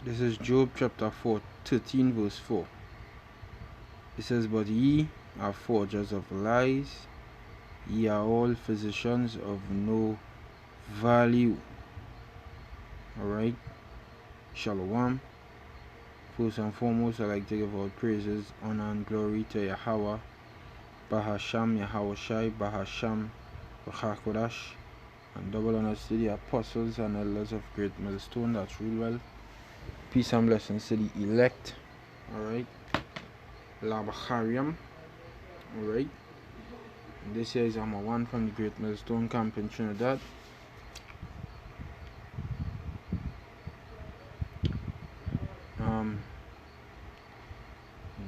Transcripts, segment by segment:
This is Job chapter 13 verse 4. It says, "But ye are forgers of lies, ye are all physicians of no value." Alright, Shalom. First and foremost, I'd like to give all praises, honor, and glory to Yahweh, Bahasham, Yahawashi, Bahasham, Bachakodash, and double honors to the apostles and elders of Great Millstone that rule well. Peace and blessings to the elect. Alright, Labachariam. Alright, this here is Amma 1 from the Great Millstone camp in Trinidad.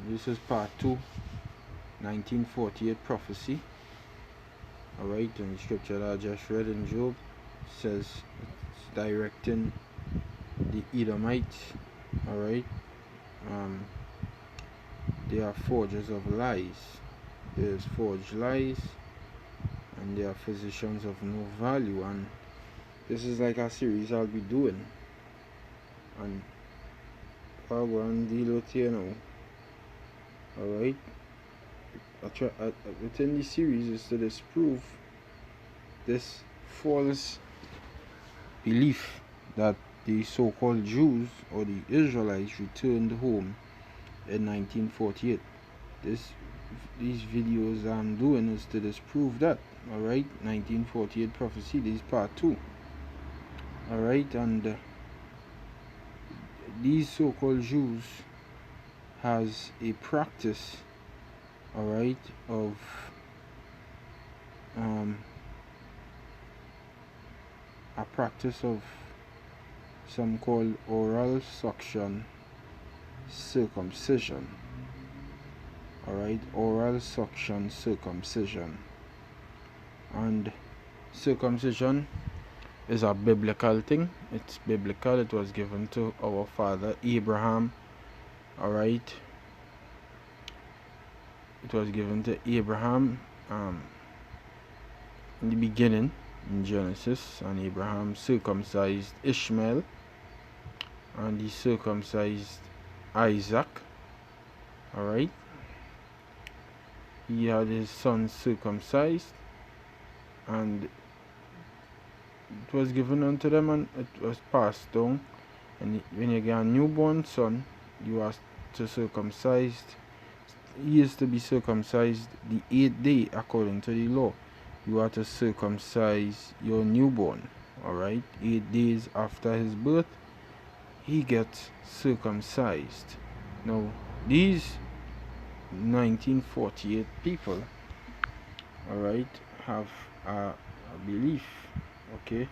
This is part 2, 1948 prophecy. Alright, and the scripture that I just read in Job says it's directing the Edomites. Alright, they are forgers of lies. There's forged lies, and they are physicians of no value. And this is like a series I'll be doing, and I'll go and deal with here now. Alright, within the series is to disprove this false belief that the so-called Jews or the Israelites returned home in 1948. These videos I'm doing is to disprove that. Alright, 1948 prophecy. This is part 2. Alright, and these so-called Jews has a practice, alright, of some called oral suction circumcision. Alright, oral suction circumcision. And circumcision is a biblical thing. It's biblical. It was given to our father Abraham. Alright, it was given to Abraham in the beginning in Genesis, and Abraham circumcised Ishmael, and he circumcised Isaac. Alright, he had his son circumcised, and it was given unto them, and it was passed down. And when you get a newborn son, you are to circumcise. He is to be circumcised the 8th day according to the law. You are to circumcise your newborn. Alright, 8 days after his birth, he gets circumcised. Now, these 1948 people, alright, have a belief. Okay,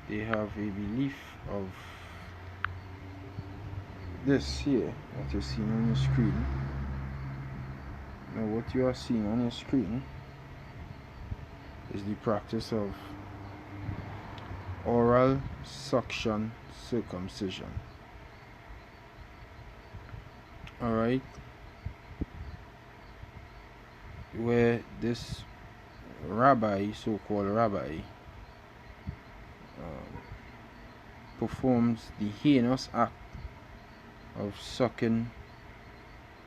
they have a belief of this here that you're seeing on your screen. Now, what you are seeing on your screen is the practice of oral suction circumcision. Alright, where this rabbi, so-called rabbi, performs the heinous act of sucking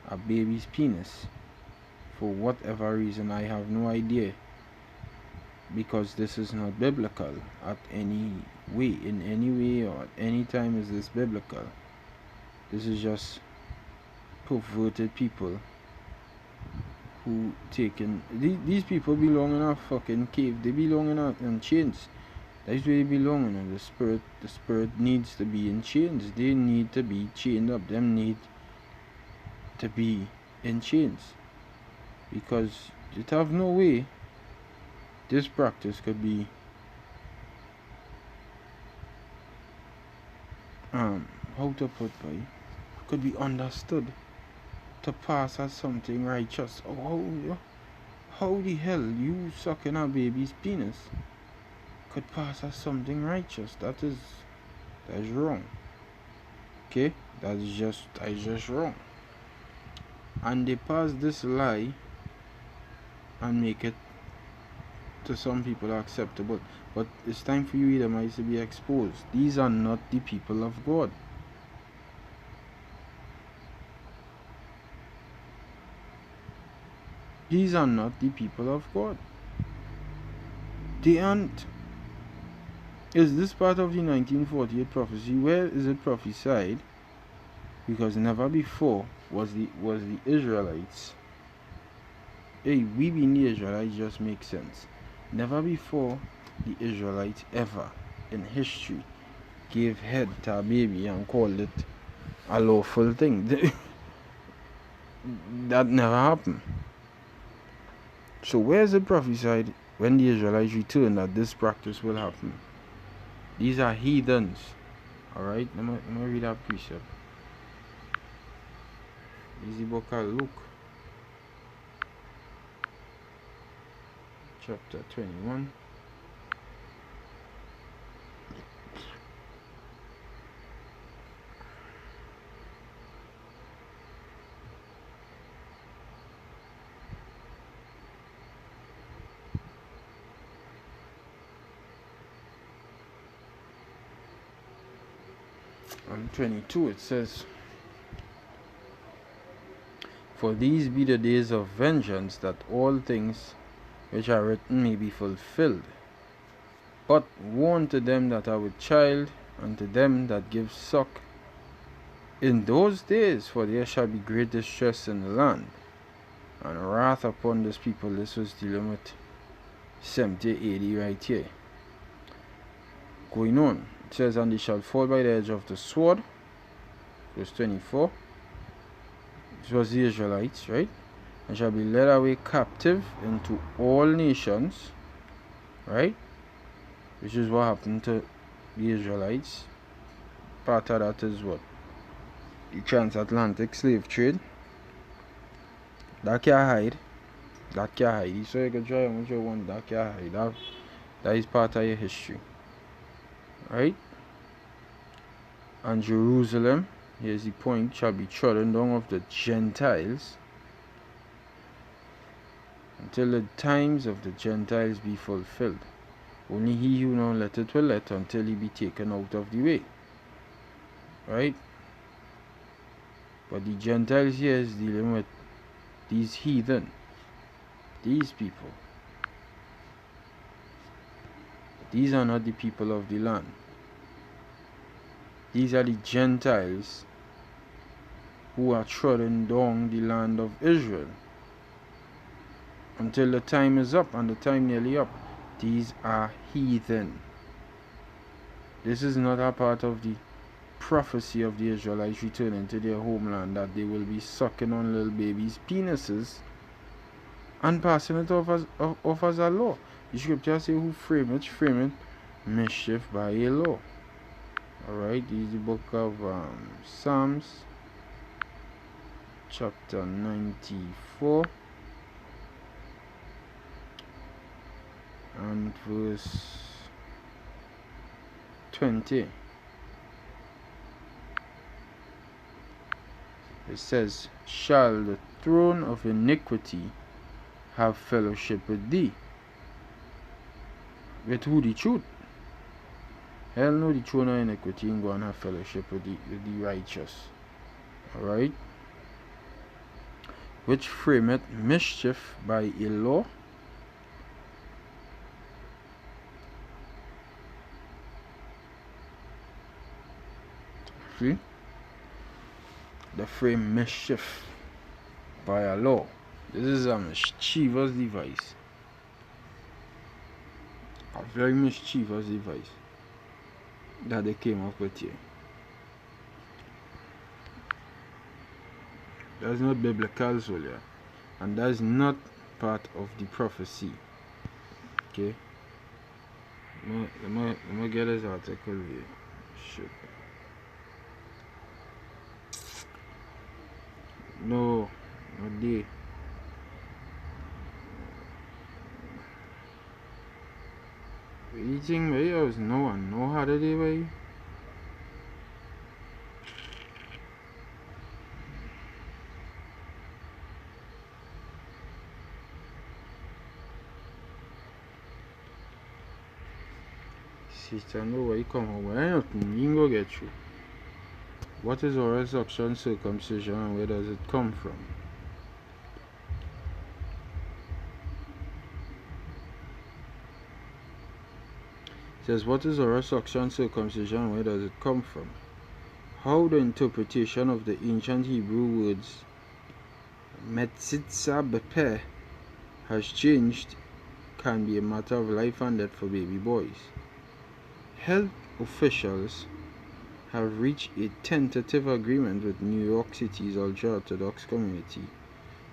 a baby's penis for whatever reason. I have no idea, because this is not biblical at any way, in any way or at any time is this biblical. This is just perverted people who taken these people belong in a fucking cave. They belong in chains. That's where they belong in. The spirit needs to be in chains. They need to be chained up. Them need to be in chains, because it have no way this practice could be how to put by could be understood to pass as something righteous. How the hell you sucking a baby's penis could pass as something righteous? That is wrong. Okay, that is just wrong. And they pass this lie and make it to some people but it's time for you Edomites to be exposed. These are not the people of God. These are not the people of God. They aren't. Is this part of the 1948 prophecy? Where is it prophesied? Because never before was the Israelites. Hey, we being the Israelites just makes sense. Never before the Israelites ever in history gave head to a baby and called it a lawful thing. That never happened. So where is it prophesied when the Israelites return that this practice will happen? These are heathens. Alright, let me read that precept. This is the book of Luke, chapter 21. On 22 it says, "For these be the days of vengeance, that all things which are written may be fulfilled. But woe unto them that are with child, and to them that give suck in those days, for there shall be great distress in the land, and wrath upon this people." This was dealing with 70 AD right here. Going on, it says, "And they shall fall by the edge of the sword." Verse 24. This was the Israelites, right? "And shall be led away captive into all nations," right? Which is what happened to the Israelites. Part of that is what? The transatlantic slave trade. That can't hide. That can't hide. So you can try what you want. That can't hide. That is part of your history. Right? "And Jerusalem," here's the point, "shall be trodden down of the Gentiles, until the times of the Gentiles be fulfilled. Only he who now letteth will let, until he be taken out of the way." Right? But the Gentiles here is dealing with these heathen, these people. These are not the people of the land. These are the Gentiles who are trodden down the land of Israel until the time is up, and the time nearly up. These are heathen. This is not a part of the prophecy of the Israelites returning to their homeland, that they will be sucking on little babies' penises and passing it off as a law. The scripture says, "Who frame it mischief by a law." Alright, this is the book of Psalms, chapter 94 and verse 20. It says, "Shall the throne of iniquity have fellowship with thee?" With who? The truth. Hell no, the throne of iniquity ain't going to have fellowship with the righteous. Alright? "Which frameth mischief by a law." See? They frame mischief by a law. This is a mischievous device. A very mischievous device that they came up with here. That's not biblical, so yeah. And that's not part of the prophecy. Okay? Let me get this article here. Shit. No, not there. You think maybe I was no one know how to do it? Sister, know where you come from. Where nothing, you can go get you. What is our resurrection, circumcision, and where does it come from? says, what is oral suction, circumcision, and where does it come from? How the interpretation of the ancient Hebrew words metzitza bepeh has changed can be a matter of life and death for baby boys. Health officials have reached a tentative agreement with New York City's ultra-Orthodox community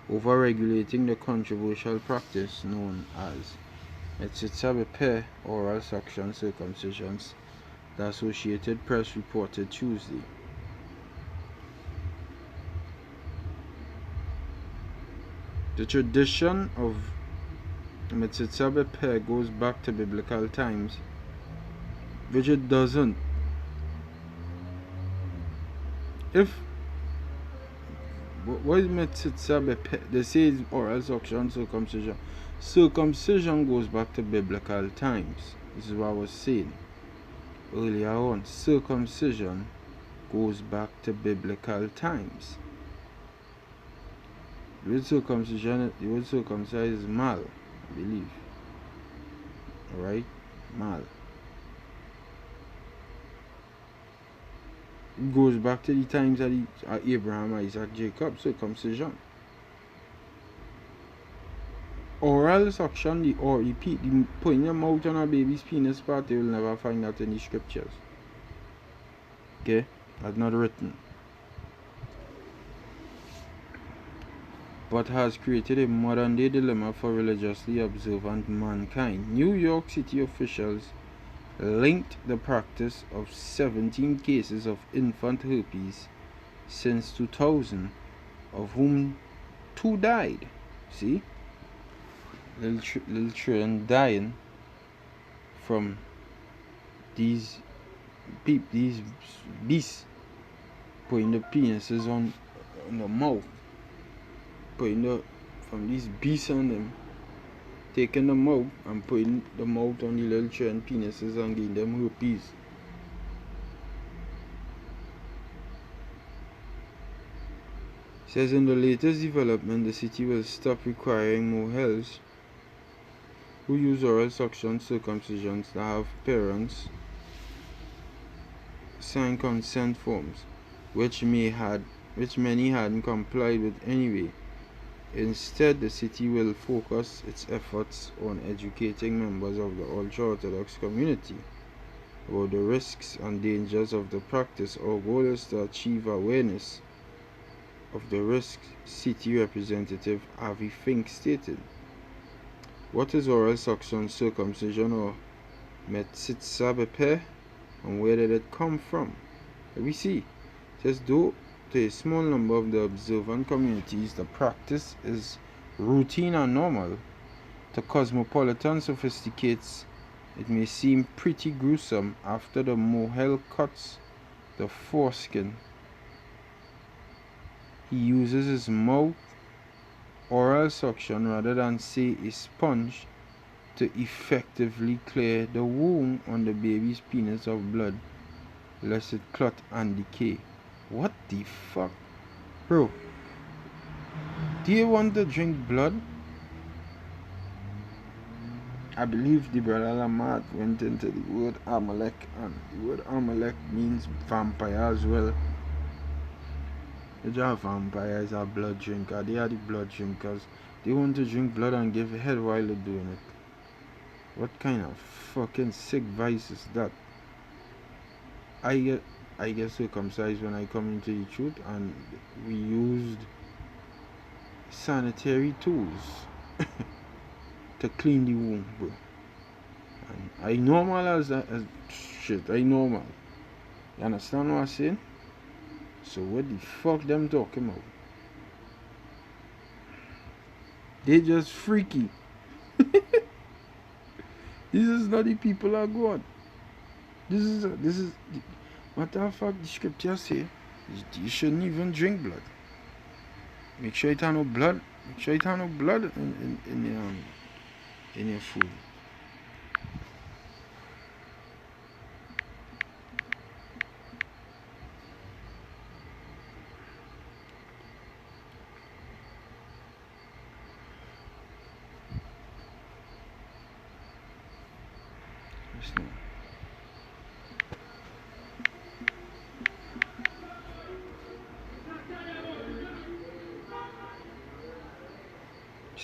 over regulating the controversial practice known as metzitza bepeh, oral suction circumcisions, the Associated Press reported Tuesday. The tradition of metzitza bepeh goes back to biblical times, which it doesn't. What is metzitza bepeh? They say it's oral suction, circumcision. Circumcision goes back to biblical times. This is what I was saying earlier on. Circumcision goes back to biblical times. The word circumcision, the word circumcise is mal, I believe. Alright? Mal. It goes back to the times of Abraham, Isaac, Jacob, circumcision. Oral suction, the putting your mouth on a baby's penis part, you will never find that in the scriptures. Okay? That's not written. But has created a modern day dilemma for religiously observant mankind. New York City officials linked the practice of 17 cases of infant herpes since 2000, of whom 2 died. See? Little children dying from these beasts putting the penises on the mouth, from these beasts on them, taking them out and putting the mouth on the little children penises and giving them herpes. Says in the latest development, the city will stop requiring mohels who use oral suction circumcisions that have parents sign consent forms, which many hadn't complied with anyway. Instead, the city will focus its efforts on educating members of the ultra-Orthodox community about the risks and dangers of the practice. Our goal is to achieve awareness of the risks, City Representative Avi Fink stated. What is oral suction circumcision, or metzitza bepeh, and where did it come from? We see, it says, though to a small number of the observant communities the practice is routine and normal, to cosmopolitan sophisticates it may seem pretty gruesome. After the mohel cuts the foreskin, he uses his mouth, oral suction, rather than say a sponge, to effectively clear the wound on the baby's penis of blood, lest it clot and decay. What the fuck? Bro, do you want to drink blood? I believe the brother Lamar went into the word Amalek, and the word Amalek means vampire as well. The job vampires are blood drinkers. They are the blood drinkers. They want to drink blood and give head while they're doing it. What kind of fucking sick vice is that? I get circumcised when I come into the truth, and we used sanitary tools to clean the wound, bro. And I normal as shit. I normal. You understand what I'm saying? So what the fuck them talking about? They just freaky. This is not the people of God. This is what the fuck the scripture say. You shouldn't even drink blood. Make sure it have no blood. Make sure it have no blood in your food. Listen.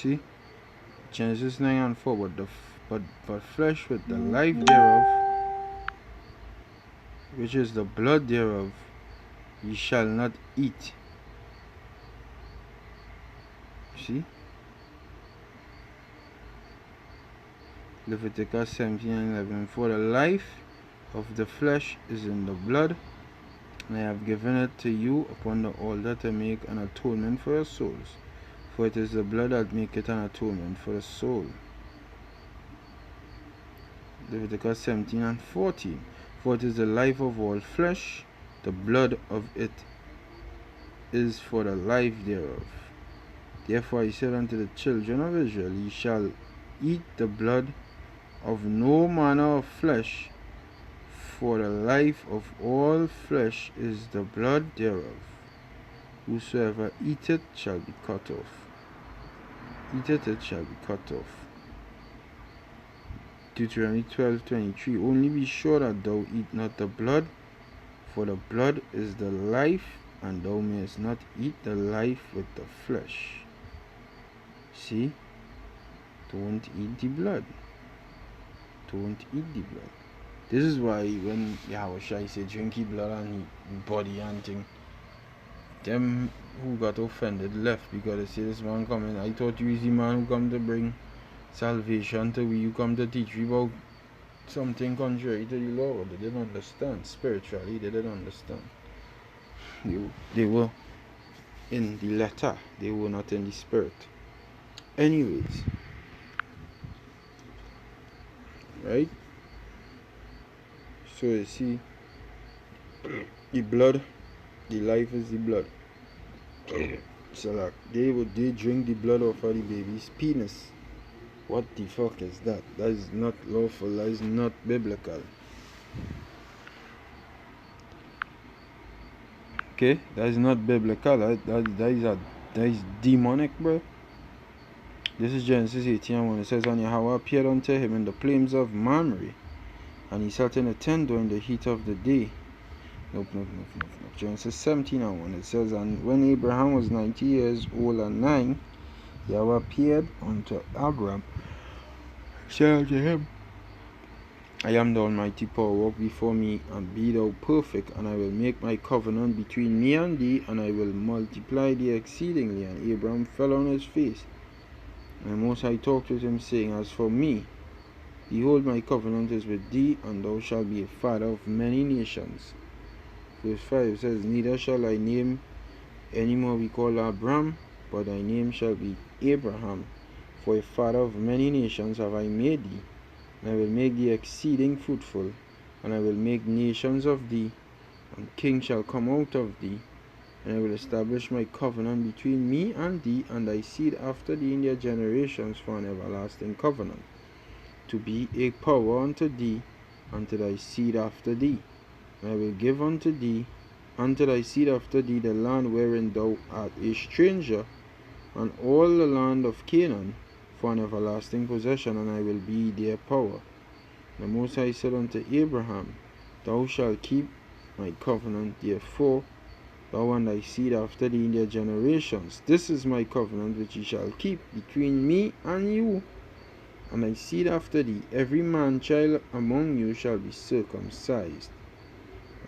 See? Genesis 9 and 4. But flesh with the life thereof, which is the blood thereof, ye shall not eat. See? Leviticus 17 and 11. For the life of the flesh is in the blood, and I have given it to you upon the altar to make an atonement for your souls. For it is the blood that maketh an atonement for the soul. Leviticus 17 and 14. For it is the life of all flesh, the blood of it is for the life thereof. Therefore I said unto the children of Israel, ye shall eat the blood of no manner of flesh, for the life of all flesh is the blood thereof. Whosoever eateth shall be cut off. Eateth it shall be cut off. Deuteronomy 12:23. Only be sure that thou eat not the blood, for the blood is the life, and thou mayest not eat the life with the flesh. See? Don't eat the blood. Don't eat the blood. This is why when Yahushua say drink his blood and his body and thing, them who got offended left because they say this man coming. I thought you is the man who come to bring salvation to we. You come to teach you about something contrary to the Lord. They didn't understand. Spiritually, they didn't understand. They were in the letter. They were not in the spirit. Anyways. Right? So you see, the blood, the life is the blood. So like they drink the blood off of the baby's penis. What the fuck is that? That is not lawful. That is not biblical. Okay, that is not biblical. That is demonic, bro. This is Genesis 18:1. It says, and Yahweh appeared unto him in the plains of Mamre, and he sat in a tent during the heat of the day. Nope. Genesis 17:1. It says, and when Abraham was 90 years old and 9, Yahweh appeared unto Abram, said unto him, I am the Almighty power, walk before me, and be thou perfect, and I will make my covenant between me and thee, and I will multiply thee exceedingly. And Abram fell on his face. And Most High talked with him, saying, as for me, behold, my covenant is with thee, and thou shalt be a father of many nations. Verse 5 says, neither shall thy name any more be called Abram, but thy name shall be Abraham. For a father of many nations have I made thee, and I will make thee exceeding fruitful, and I will make nations of thee, and kings shall come out of thee. And I will establish my covenant between me and thee and thy seed after thee in their generations for an everlasting covenant, to be a power unto thee and to thy seed after thee. And I will give unto thee, unto thy seed after thee, the land wherein thou art a stranger, and all the land of Canaan, for an everlasting possession, and I will be their power. And the Most High said unto Abraham, thou shalt keep my covenant, therefore thou and thy seed after thee in their generations. This is my covenant which ye shall keep between me and you, and thy seed after thee. Every man child among you shall be circumcised.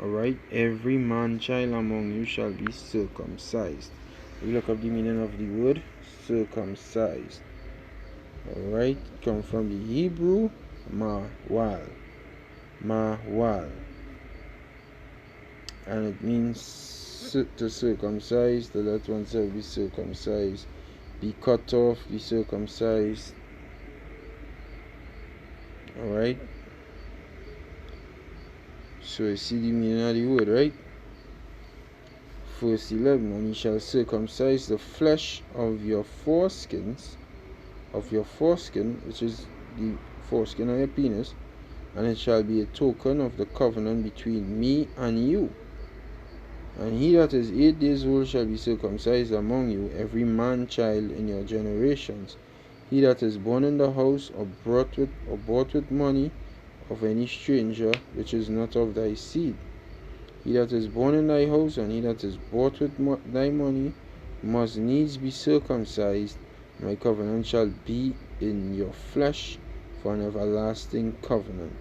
Alright, every man child among you shall be circumcised. We look up the meaning of the word circumcised. Alright, it comes from the Hebrew mawal. And it means to circumcise, to let oneself be circumcised, be cut off, be circumcised. Alright, so you see the meaning of the word, right? Verse 11, and ye shall circumcise the flesh of your foreskins, which is the foreskin of your penis, and it shall be a token of the covenant between me and you. And he that is 8 days old shall be circumcised among you, every man child in your generations. He that is born in the house, or bought with money, of any stranger, which is not of thy seed. He that is born in thy house, and he that is bought with thy money, must needs be circumcised, My covenant shall be in your flesh for an everlasting covenant.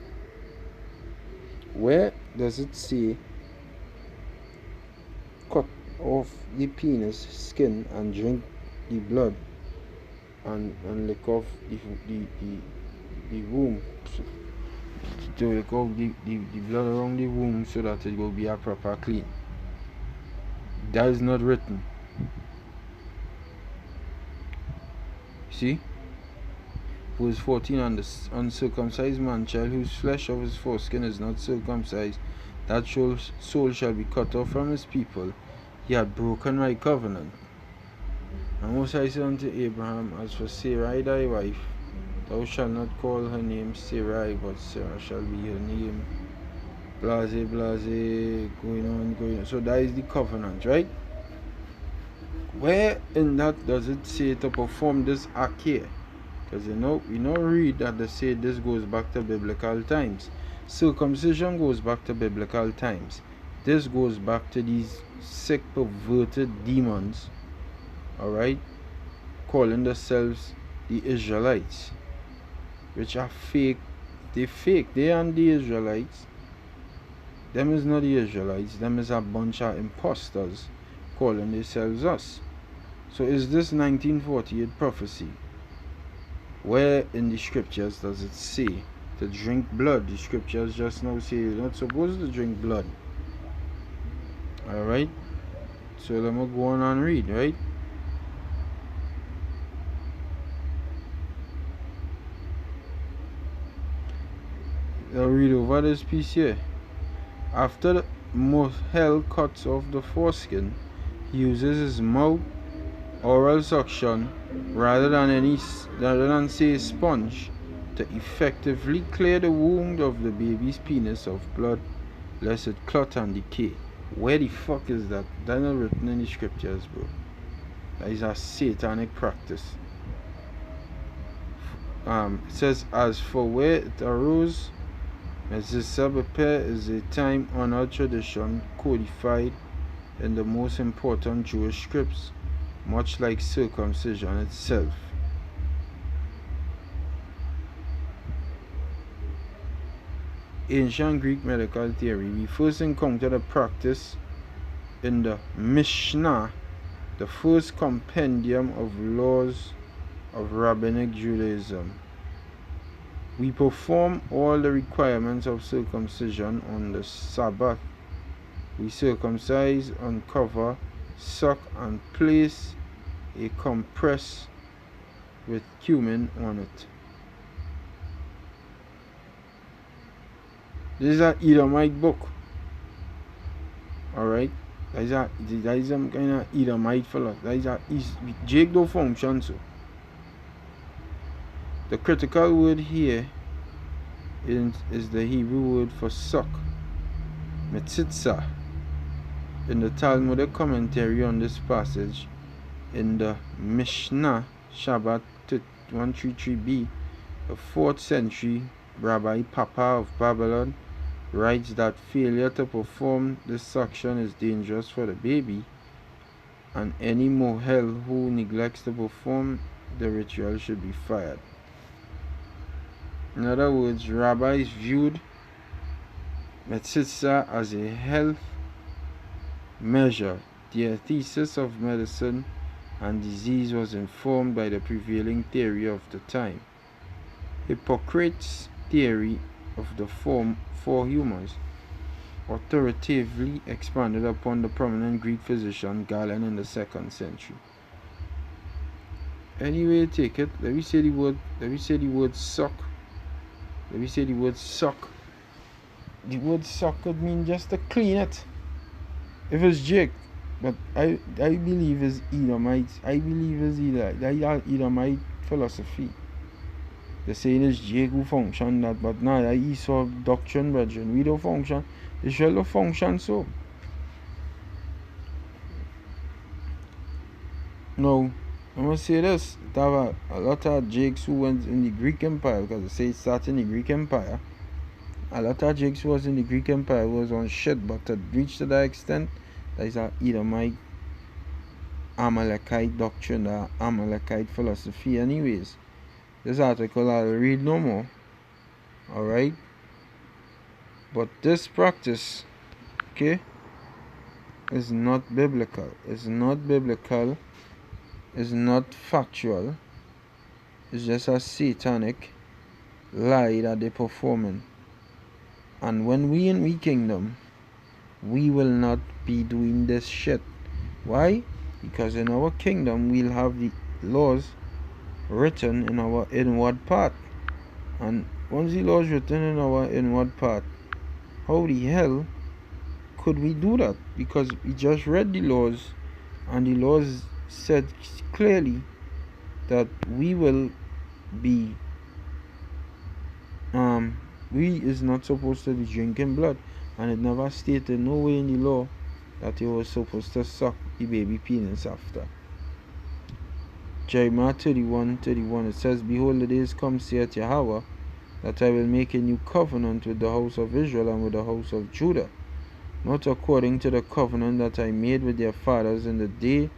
Where does it say cut off the penis skin and drink the blood and lick off the womb, to lick off the blood around the womb so that it will be a proper clean? That is not written. See? Verse 14, and the uncircumcised man child whose flesh of his foreskin is not circumcised, that soul shall be cut off from his people. He had broken my covenant. And Most High said unto Abraham, as for Sarai thy wife, thou shalt not call her name Sarai, but Sarah shall be her name. Blase, going on. So that is the covenant, right? Where in that does it say to perform this act here? Because we know read that they say this goes back to biblical times. Circumcision goes back to biblical times. This goes back to these sick, perverted demons, alright, calling themselves the Israelites, which are fake. They aren't the Israelites. Them is not the Israelites. Them is a bunch of imposters calling themselves us. So is this 1948 prophecy? Where in the scriptures does it say to drink blood? The scriptures just now say you're not supposed to drink blood. Alright? So let me go on and read, right? I'll read over this piece here. After the Mohel cuts off the foreskin, he uses his mouth, oral suction, rather than say sponge, to effectively clear the wound of the baby's penis of blood, lest it clot and decay. Where the fuck is that? That's not written in the scriptures, bro. That is a satanic practice. It says, as for where it arose, Mezisabepeh is a time-honored tradition codified in the most important Jewish scripts, much like circumcision itself. Ancient Greek medical theory. We first encountered a practice in the Mishnah, the first compendium of laws of rabbinic Judaism. We perform all the requirements of circumcision on the Sabbath. We circumcise, uncover, suck, and place a compress with cumin on it. This is an Edomite book. Alright? That is some kind of Edomite fella. Jake don't function so. The critical word here is the Hebrew word for suck, metzitza. In the Talmudic commentary on this passage, in the Mishnah Shabbat 133b, the 4th century Rabbi Papa of Babylon writes that failure to perform this suction is dangerous for the baby, and any mohel who neglects to perform the ritual should be fired. In other words, rabbis viewed metzitza as a health measure. Their thesis of medicine and disease was informed by the prevailing theory of the time. Hippocrates' theory of the four humors authoritatively expanded upon the prominent Greek physician Galen in the 2nd century. Anyway, take it. Let me say the word suck. The word suck could mean just to clean it. If it's Jake, but I believe it's Edomite. I believe it's Edomite philosophy. The saying is Jake who function that, but now that Esau doctrine, brethren, we don't function. Israel don't function so. Now, I'm going to say this. There are a lot of Jakes who went in the Greek Empire, because they say it started in the Greek Empire. A lot of Jakes who was in the Greek Empire was on shit, but to reach to that extent, that is a Edomite Amalekite doctrine or Amalekite philosophy anyways. This article I'll read no more. Alright? But this practice, okay, is not biblical. It's not biblical. It's not factual. It's just a satanic lie that they're performing. And when we in we kingdom, we will not be doing this shit. Why? Because in our kingdom we'll have the laws written in our inward part. And once the laws written in our inward part, how the hell could we do that? Because we just read the laws, and the laws said clearly that we will be we is not supposed to be drinking blood, and it never stated no way in the law that he was supposed to suck the baby penis after. Jeremiah 31:31, it says, Behold, the days come, saith Yahweh, that I will make a new covenant with the house of Israel and with the house of Judah, not according to the covenant that I made with their fathers in the day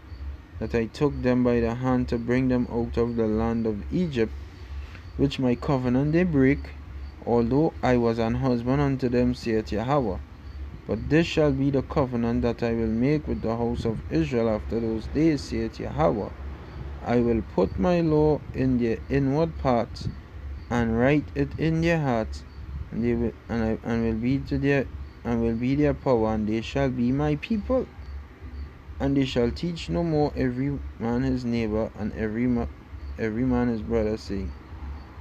that I took them by the hand to bring them out of the land of Egypt, which my covenant they break, although I was an husband unto them, saith Yahweh. But this shall be the covenant that I will make with the house of Israel after those days, saith Yahweh. I will put my law in their inward parts, and write it in their hearts, and they will be their power, and they shall be my people. And they shall teach no more every man his neighbor, and every man his brother, saying,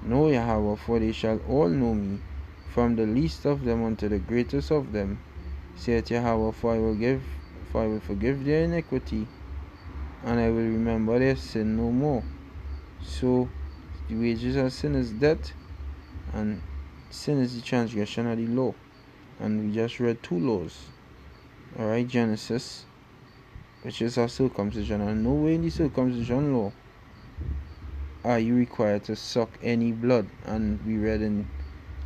Know Yahweh, for they shall all know me, from the least of them unto the greatest of them, saith Yahweh, for I will forgive their iniquity, and I will remember their sin no more. So the wages of sin is death, and sin is the transgression of the law. And we just read two laws. Alright, Genesis, which is a circumcision, and nowhere in the circumcision law are you required to suck any blood. And we read in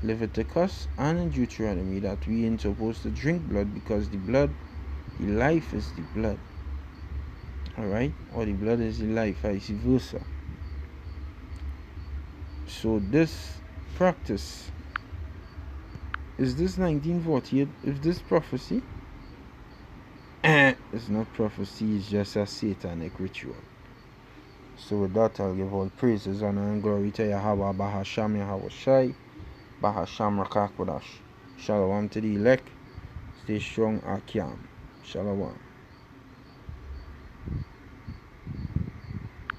Leviticus and in Deuteronomy that we ain't supposed to drink blood, because the life is the blood. Alright? Or the blood is the life, vice versa. So this practice, is this 1948? Is this prophecy? It's not prophecy, it's just a satanic ritual. So with that, I'll give all praises, honor, and glory to Yahweh, Bahasham Yahweh Shai, Bahasham Rakakodash. Shalom to the elect. Stay strong, Akyam. Shalom.